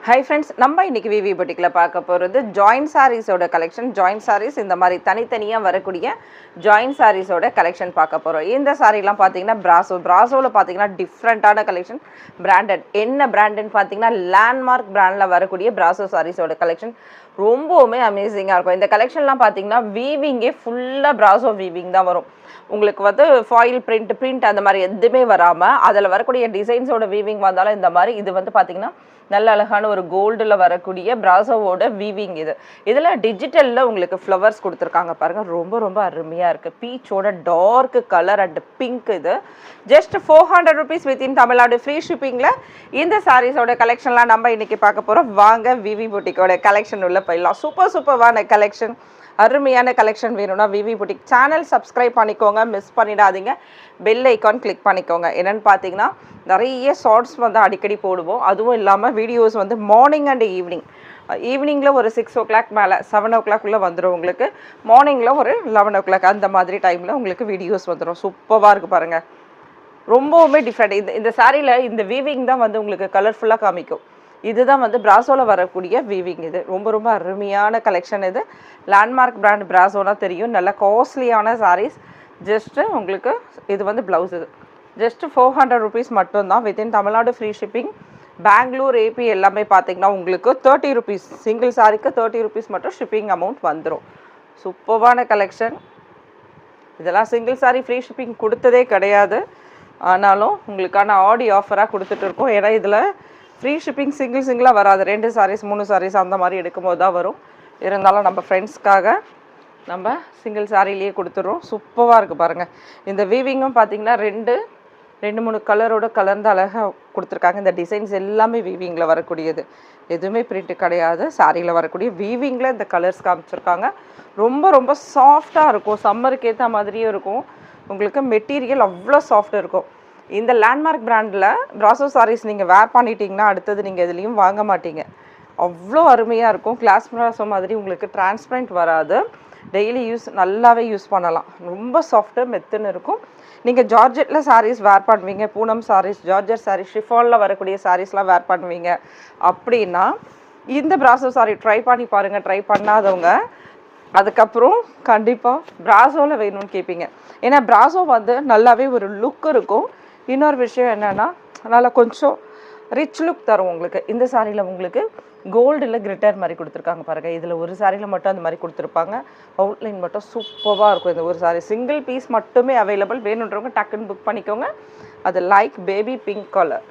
Hi friends, நம்ம இன்னைக்கு விவி பொட்டிக்ல பார்க்க போறது ஜாயின்ட் சாரீஸோட கலெக்ஷன். ஜாயின்ட் சாரீஸ் இந்த மாதிரி தனித்தனியா வரக்கூடிய ஜாயின்ட் சாரீஸோட கலெக்ஷன் பார்க்க போறோம். இந்த சாரீலாம் பாத்தீங்கன்னா பிராசோல பாத்தீங்கன்னா டிஃபரண்டான கலெக்ஷன். பிராண்டட் என்ன பிராண்ட்னு பாத்தீங்கன்னா லேண்ட்மார்க் பிராண்ட்ல வரக்கூடிய பிராசோ சாரீஸோட கலெக்ஷன் ரொம்பவுமே அமேசிங்கா இருக்கும். இந்த கலெக்ஷன்லாம் பாத்தீங்கன்னா வீவிங்கே ஃபுல்லா பிராசோ வீவிங் தான் வரும். உங்களுக்கு வந்து ஃபாயில் பிரிண்ட் அந்த மாதிரி எதுவுமே வராமல் அதில் வரக்கூடிய டிசைன்ஸோட வீவிங் வந்தாலும் இந்த மாதிரி இது வந்து பார்த்தீங்கன்னா நல்ல அழகான ஒரு கோல்டில் வரக்கூடிய பிராசோவோட வீவிங் இதில் டிஜிட்டலில் உங்களுக்கு ஃப்ளவர்ஸ் கொடுத்துருக்காங்க பாருங்கள், ரொம்ப ரொம்ப அருமையாக இருக்குது. பீச்சோட டார்க் கலர் அண்ட் பிங்க் இது just 400 rupees within Tamil Nadu free ஷிப்பிங்கில் இந்த சாரீஸோட கலெக்ஷன்லாம் நம்ம இன்றைக்கி பார்க்க போகிறோம். வாங்க விவி பொட்டிக்கோட கலெக்ஷன் உள்ள போயிடலாம். சூப்பரான கலெக்ஷன், அருமையான கலெக்ஷன் வேணும்னா விவி புட்டிக் சேனல் சப்ஸ்கிரைப் பண்ணிக்கோங்க, மிஸ் பண்ணிடாதீங்க. பெல் ஐக்கான் கிளிக் பண்ணிக்கோங்க. என்னென்னு பார்த்தீங்கன்னா நிறைய ஷார்ட்ஸ் வந்து அடிக்கடி போடுவோம். அதுவும் இல்லாமல் வீடியோஸ் வந்து மார்னிங் அண்ட் ஈவினிங்கில் ஒரு 6 o'clock மேலே 7 o'clock வந்துடும். உங்களுக்கு மார்னிங்கில் ஒரு 11 o'clock அந்த மாதிரி டைமில் உங்களுக்கு வீடியோஸ் வந்துடும். சூப்பராக இருக்குது பாருங்கள், ரொம்பவுமே டிஃப்ரெண்ட். இந்த சாரியில் இந்த வீவிங் தான் வந்து உங்களுக்கு கலர்ஃபுல்லாக காமிக்கும். இதுதான் வந்து பிராசோவில் வரக்கூடிய வீவிங். இது ரொம்ப ரொம்ப அருமையான கலெக்ஷன். இது லேண்ட்மார்க் பிராண்ட் பிராசோனா தெரியும், நல்ல காஸ்ட்லியான சாரீஸ். ஜஸ்ட்டு உங்களுக்கு இது வந்து ப்ளவுஸ், இது ஜஸ்ட்டு 400 rupees மட்டும்தான் within Tamil Nadu free shipping. Bangalore AP எல்லாமே பார்த்தீங்கன்னா உங்களுக்கு 30 rupees, சிங்கிள் சாரிக்கு 30 rupees மட்டும் ஷிப்பிங் அமௌண்ட் வந்துடும். சூப்பரான கலெக்ஷன். இதெல்லாம் சிங்கிள் சாரி ஃப்ரீ ஷிப்பிங் கொடுத்ததே கிடையாது, ஆனாலும் உங்களுக்கான ஆடி ஆஃபராக கொடுத்துட்டு இருக்கோம். ஏன்னா இதில் ஃப்ரீ ஷிப்பிங் சிங்கிளாக வராது, 2 sarees 3 sarees அந்த மாதிரி எடுக்கும்போது தான் வரும். இருந்தாலும் நம்ம ஃப்ரெண்ட்ஸ்க்காக நம்ம சிங்கிள் சாரிலேயே கொடுத்துட்றோம். சூப்பராக இருக்குது பாருங்கள். இந்த வீவிங்கும் பார்த்திங்கன்னா 2-3 கலரோட கலர்ந்து அழகாக கொடுத்துருக்காங்க. இந்த டிசைன்ஸ் எல்லாமே வீவிங்கில் வரக்கூடியது, எதுவுமே பிரிண்ட்டு கிடையாது. சாரியில் வரக்கூடிய வீவிங்கில் இந்த கலர்ஸ் காமிச்சிருக்காங்க. ரொம்ப ரொம்ப சாஃப்டாக இருக்கும், சம்மருக்கு ஏற்ற மாதிரியும் இருக்கும். உங்களுக்கு மெட்டீரியல் அவ்வளோ சாஃப்ட் இருக்கும். இந்த லேண்ட்மார்க் பிராண்டில் பிராசோ சாரீஸ் நீங்கள் வேர் பண்ணிட்டீங்கன்னா அடுத்தது நீங்கள் எதுலேயும் வாங்க மாட்டீங்க, அவ்வளோ அருமையாக இருக்கும். கிளாஸ் பிராசோ மாதிரி உங்களுக்கு டிரான்ஸ்பரண்ட் வராது, டெய்லி நல்லாவே யூஸ் பண்ணலாம். ரொம்ப சாஃப்ட்டு மெத்துன்னு இருக்கும். நீங்கள் ஜார்ஜெட்டில் சாரீஸ் வேர் பண்ணுவீங்க, பூனம் சாரீஸ், ஜார்ஜெட் சாரீஸ், ஷிஃபானில் வரக்கூடிய சாரீஸ்லாம் வேர் பண்ணுவீங்க அப்படின்னா இந்த பிராசோ சாரீ ட்ரை பண்ணி பாருங்கள். ட்ரை பண்ணாதவங்க அதுக்கப்புறம் கண்டிப்பாக பிராசோவில் வேணும்னு கேட்பீங்க. ஏன்னா பிராசோ வந்து நல்லாவே ஒரு லுக் இருக்கும். இன்னொரு விஷயம் என்னென்னா நல்லா கொஞ்சம் ரிச் லுக் தரும் உங்களுக்கு. இந்த சாரியில் உங்களுக்கு கோல்டில் கிரிட்டர் மாதிரி கொடுத்துருக்காங்க பாருங்கள். இதில் ஒரு சாரியில் மட்டும் அந்த மாதிரி கொடுத்துருப்பாங்க. அவுட்லைன் மட்டும் சூப்பராக இருக்கும். இந்த ஒரு சாரி சிங்கிள் பீஸ் மட்டுமே அவைலபிள். வேணுன்றவங்க டக்குன்னு புக் பண்ணிக்கோங்க. அது லைக் பேபி பிங்க் கலர்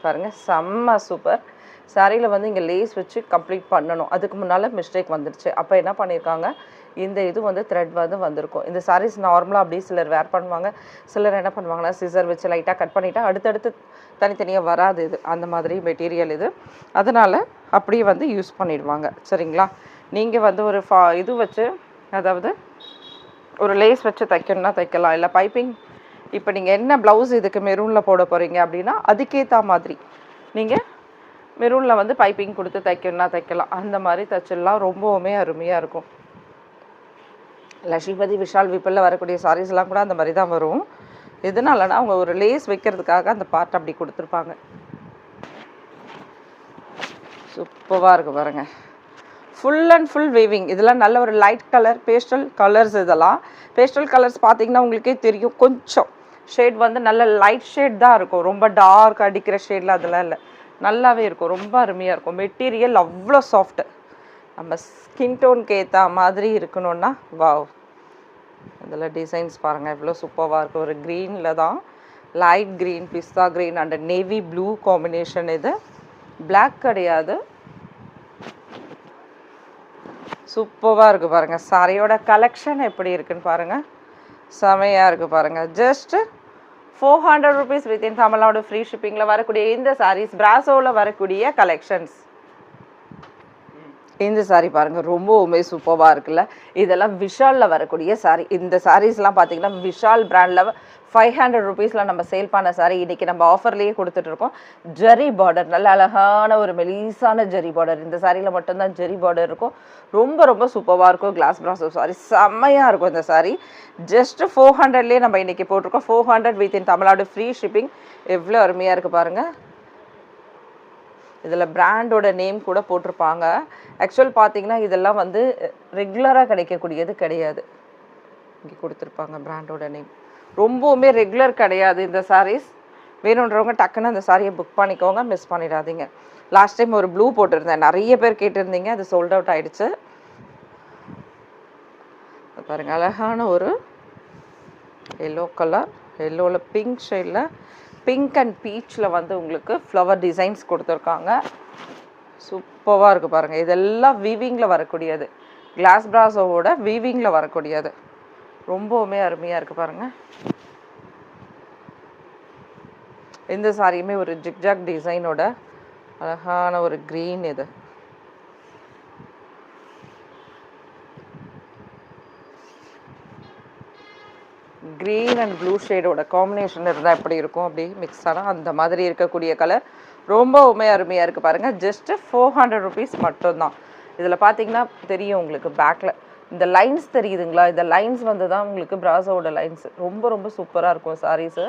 பாருங்கள், செம்ம சூப்பர். சாரியில் வந்து இங்கே லேஸ் வச்சு கம்ப்ளீட் பண்ணணும், அதுக்கு முன்னால் மிஸ்டேக் வந்துடுச்சு. அப்போ என்ன பண்ணியிருக்காங்க, இந்த இது வந்து த்ரெட் வந்து வந்திருக்கும். இந்த சாரீஸ் நார்மலாக அப்படியே சிலர் வேர் பண்ணுவாங்க, சிலர் என்ன பண்ணுவாங்கன்னா சிசர் வச்சு லைட்டாக கட் பண்ணிவிட்டா அடுத்தடுத்து தனித்தனியாக வராது. இது அந்த மாதிரி மெட்டீரியல் இது, அதனால் அப்படியே வந்து யூஸ் பண்ணிடுவாங்க. சரிங்களா, நீங்கள் வந்து ஒரு இது வச்சு, அதாவது ஒரு லேஸ் வச்சு தைக்கணும்னா தைக்கலாம், இல்லை பைப்பிங். இப்போ நீங்கள் என்ன ப்ளவுஸ் இதுக்கு மெரூனில் போட போகிறீங்க அப்படின்னா அதுக்கேற்ற மாதிரி நீங்கள் மெரூனில் வந்து பைப்பிங் கொடுத்து தைக்கணும்னா தைக்கலாம். அந்த மாதிரி தைச்சிடலாம், ரொம்பவுமே அருமையாக இருக்கும். லட்சுமிபதி விஷால் விப்பலில் வரக்கூடிய சாரீஸ்லாம் கூட அந்த மாதிரி தான் வரும். எதனாலனா அவங்க ஒரு லேஸ் வைக்கிறதுக்காக அந்த பார்ட் அப்படி கொடுத்துருப்பாங்க. சூப்பராக இருக்குது பாருங்கள், ஃபுல் அண்ட் ஃபுல் வீவிங். இதெல்லாம் நல்ல ஒரு லைட் கலர் பேஸ்டல் கலர்ஸ். இதெல்லாம் பேஸ்டல் கலர்ஸ் பார்த்திங்கன்னா உங்களுக்கே தெரியும், கொஞ்சம் ஷேட் வந்து நல்ல லைட் ஷேட் தான் இருக்கும், ரொம்ப டார்க் அடிக்கிற ஷேடில் அதெல்லாம் இல்லை, நல்லாவே இருக்கும். ரொம்ப அருமையாக இருக்கும். மெட்டீரியல் அவ்வளோ சாஃப்ட்டு, நம்ம ஸ்கின் டோனுக்கு ஏற்ற மாதிரி இருக்கணும்னா வாவ். இதில் டிசைன்ஸ் பாருங்கள் எவ்வளோ சூப்பராக இருக்கும். ஒரு க்ரீனில் தான், light green, pista green and navy blue combination. இது பிளாக் கிடையாது. சூப்பராக இருக்குது பாருங்கள். சாரியோட கலெக்ஷன் எப்படி இருக்குன்னு பாருங்கள், செமையாக இருக்குது பாருங்கள். Just 400 rupees within Tamil Nadu free ஷிப்பிங்கில் வரக்கூடிய இந்த சாரீஸ் பிராசோவில் வரக்கூடிய கலெக்ஷன்ஸ். இந்த சாரீ பாருங்கள், ரொம்பவுமே சூப்பராக இருக்குல்ல. இதெல்லாம் விஷாலில் வரக்கூடிய சாரீ. இந்த சாரீஸ்லாம் பார்த்தீங்கன்னா விஷால் பிராண்டில் 500 rupeesல நம்ம சேல் பண்ண சாரி இன்னைக்கு நம்ம ஆஃபர்லேயே கொடுத்துட்ருக்கோம். ஜரி பார்டர், நல்ல அழகான ஒரு மெலிசான ஜரி பார்டர். இந்த சாரியில் மட்டும்தான் ஜரி பார்டர் இருக்கும். ரொம்ப ரொம்ப சூப்பராக இருக்கும். கிளாஸ் பிராசோ சாரி செம்மையாக இருக்கும் இந்த சாரி. ஜஸ்ட் 400லேயே நம்ம இன்னைக்கு போட்டிருக்கோம். 400 வித்தின் தமிழ்நாடு ஃப்ரீ ஷிப்பிங். எவ்வளோ அருமையாக இருக்குது பாருங்கள். இதில் பிராண்டோட நேம் கூட போட்டிருப்பாங்க. ஆக்சுவல் பார்த்தீங்கன்னா இதெல்லாம் வந்து ரெகுலராக கிடைக்கக்கூடியது கிடையாது. இங்கே கொடுத்துருப்பாங்க பிராண்டோட நேம். ரொம்பவுமே ரெகுலர் கிடையாது இந்த சாரீஸ். வேணுன்றவங்க டக்குன்னு அந்த சாரியை புக் பண்ணிக்கோங்க, மிஸ் பண்ணிடாதீங்க. லாஸ்ட் டைம் ஒரு ப்ளூ போட்டிருந்தேன், நிறைய பேர் கேட்டிருந்தீங்க, அது சோல்ட் அவுட் ஆகிடுச்சு. பாருங்கள், அழகான ஒரு எல்லோ கலர், எல்லோவில் பிங்க் ஷேடில் பிங்க் அண்ட் பீச்சில் வந்து உங்களுக்கு ஃப்ளவர் டிசைன்ஸ் கொடுத்துருக்காங்க. சூப்பராக இருக்குது பாருங்கள். இதெல்லாம் வீவிங்கில் வரக்கூடியது, கிளாஸ் பிராஸோவோட வீவிங்கில் வரக்கூடியது. ரொம்பவுமே அருமையாக இருக்குது பாருங்கள். இந்த சாரியுமே ஒரு ஜிக்ஜாக் டிசைனோட அழகான ஒரு க்ரீன். இது க்ரீன் அண்ட் ப்ளூ ஷேடோட காம்பினேஷன் இருந்தால் எப்படி இருக்கும், அப்படி மிக்ஸ் ஆனால் அந்த மாதிரி இருக்கக்கூடிய கலர் ரொம்பவுமே அருமையாக இருக்குது பாருங்கள். ஜஸ்ட்டு 400 rupees மட்டும்தான். இதில் பார்த்தீங்கன்னா தெரியும் உங்களுக்கு, பேக்கில் இந்த லைன்ஸ் தெரியுதுங்களா, இந்த லைன்ஸ் வந்து தான் உங்களுக்கு பிராசோட லைன்ஸ். ரொம்ப ரொம்ப சூப்பராக இருக்கும் சாரீஸு.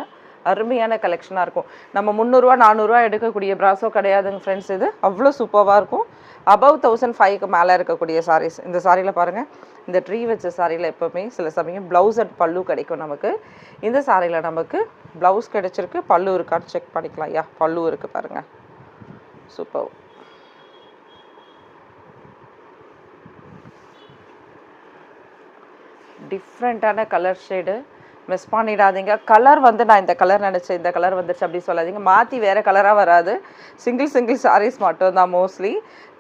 அருமையான கலெக்ஷனாக இருக்கும். நம்ம 300 400 எடுக்கக்கூடிய பிராசோ கிடையாதுங்க ஃப்ரெண்ட்ஸ். இது அவ்வளோ சூப்பராக இருக்கும். அபவ் 1500க்கு மேலே இருக்கக்கூடிய சாரீஸ். இந்த சாரியில் பாருங்கள், இந்த ட்ரீ வச்ச சாரியில் எப்போவுமே சில சமயம் ப்ளவுஸ் அட் பல்லு கிடைக்கும் நமக்கு. இந்த சாரியில் நமக்கு ப்ளவுஸ் கிடைச்சிருக்கு, பல்லு இருக்கான்னு செக் பண்ணிக்கலாம். யா, பல்லு இருக்குது பாருங்கள். சூப்பர். டிஃப்ரெண்ட்டான கலர் ஷேடு, மிஸ் பண்ணிடாதீங்க. கலர் வந்து நான் இந்த கலர் நினச்சேன், இந்த கலர் வந்துச்சு அப்படி சொல்லாதீங்க. மாற்றி வேறு கலராக வராது. சிங்கிள் சாரீஸ் மட்டும்தான் மோஸ்ட்லி.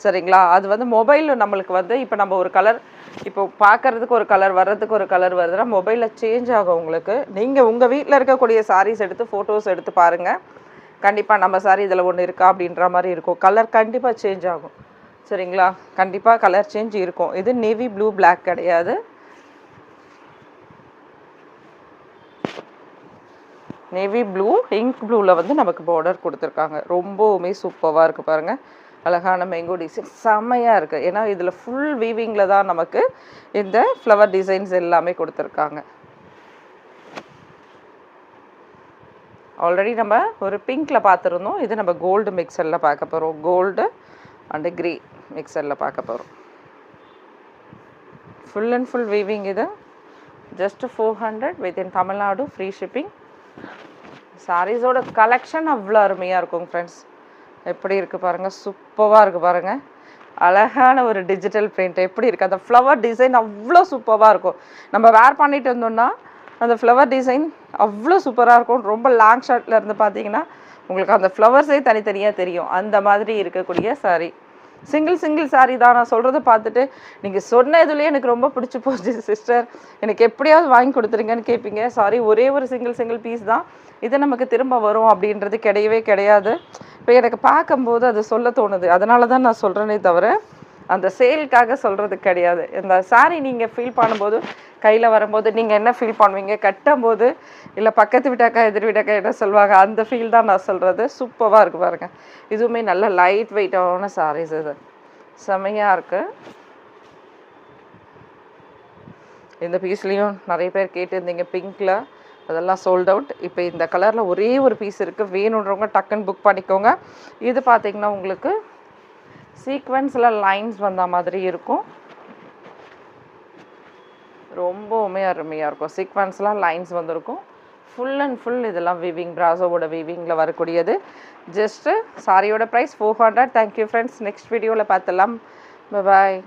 சரிங்களா? அது வந்து மொபைலில் நம்மளுக்கு வந்து இப்போ நம்ம ஒரு கலர் இப்போ பார்க்குறதுக்கு ஒரு கலர், வர்றதுக்கு ஒரு கலர் வருதுன்னா மொபைலில் சேஞ்ச் ஆகும் உங்களுக்கு. நீங்கள் உங்கள் வீட்டில் இருக்கக்கூடிய சாரீஸ் எடுத்து ஃபோட்டோஸ் எடுத்து பாருங்கள். கண்டிப்பாக நம்ம சாரி இதில் ஒன்று இருக்கா அப்படின்ற மாதிரி இருக்கும். கலர் கண்டிப்பாக சேஞ்ச் ஆகும். சரிங்களா? கண்டிப்பாக கலர் சேஞ்ச் இருக்கும். இது நேவி ப்ளூ பிளாக் கிடையாது. நேவி ப்ளூ, இங்க் ப்ளூவில் வந்து நமக்கு பார்டர் கொடுத்துருக்காங்க. ரொம்பவுமே சூப்பராக இருக்குது பாருங்கள். அழகான மேங்கோ டிசைன் செம்மையாக இருக்குது. ஏன்னா இதில் ஃபுல் வீவிங்கில் தான் நமக்கு இந்த ஃப்ளவர் டிசைன்ஸ் எல்லாமே கொடுத்துருக்காங்க. ஆல்ரெடி நம்ம ஒரு பிங்க்கில் பார்த்துருந்தோம். இது நம்ம கோல்டு மிக்சரில் பார்க்க போகிறோம். கோல்டு அண்டு க்ரீ மிக்சரில் பார்க்க போகிறோம். Full and full weaving. இது just 400 within Tamil Nadu free shipping. சாரீஸோட கலெக்ஷன் அவ்வளோ அருமையாக இருக்கும் ஃப்ரெண்ட்ஸ். எப்படி இருக்குது பாருங்கள், சூப்பராக இருக்குது பாருங்கள். அழகான ஒரு டிஜிட்டல் பிரிண்ட் எப்படி இருக்குது. அந்த ஃப்ளவர் டிசைன் அவ்வளோ சூப்பராக இருக்கும். நம்ம வேர் பண்ணிட்டு வந்தோம்னா அந்த ஃப்ளவர் டிசைன் அவ்வளோ சூப்பராக இருக்கும். ரொம்ப லாங் ஷார்ட்டில் இருந்து பார்த்தீங்கன்னா உங்களுக்கு அந்த ஃப்ளவர்ஸே தனித்தனியாக தெரியும். அந்த மாதிரி இருக்கக்கூடிய சாரீ. சிங்கிள் சாரீ தான். நான் சொல்கிறத பார்த்துட்டு நீங்கள் சொன்ன இதுலேயே எனக்கு ரொம்ப பிடிச்சி போச்சு சிஸ்டர், எனக்கு எப்படியாவது வாங்கி கொடுத்துருங்கன்னு கேட்பீங்க. சாரி, ஒரே ஒரு சிங்கிள் பீஸ் தான். இது நமக்கு திரும்ப வரும் அப்படின்றது கிடையவே கிடையாது. இப்போ எனக்கு பார்க்கும்போது அது சொல்ல தோணுது. அதனால தான் நான் சொல்கிறேனே தவிர அந்த சேலுக்காக சொல்கிறது கிடையாது. இந்த சாரீ நீங்கள் ஃபீல் பண்ணும்போது, கையில் வரும்போது நீங்கள் என்ன ஃபீல் பண்ணுவீங்க, கட்டும்போது இல்லை பக்கத்து வீட்டாக்கா எதிர் வீட்டாக்கா என்ன சொல்லுவாங்க, அந்த ஃபீல் தான் நான் சொல்கிறது. சூப்பராக இருக்குது பாருங்கள். இதுவுமே நல்ல லைட் வெயிட்டான சாரீஸ். இது செம்மையாக இருக்குது. இந்த பீஸ்லேயும் நிறைய பேர் கேட்டிருந்தீங்க பிங்க்கில், அதெல்லாம் சோல்ட் அவுட். இப்போ இந்த கலரில் ஒரே ஒரு பீஸ் இருக்குது. வேணுன்றவங்க டக்குன்னு புக் பண்ணிக்கோங்க. இது பார்த்திங்கன்னா உங்களுக்கு சீக்வென்ஸில் லைன்ஸ் வந்த மாதிரி இருக்கும். ரொம்பவுமே அருமையாக இருக்கும். சீக்வென்ஸ்லாம் லைன்ஸ் வந்திருக்கும். ஃபுல் அண்ட் ஃபுல் இதெல்லாம் வீவிங், பிராசோவோட வீவிங்கில் வரக்கூடியது. ஜஸ்ட்டு சாரியோட ப்ரைஸ் 400. Thank you friends. நெக்ஸ்ட் வீடியோவில் பார்த்துலாம். பாய்.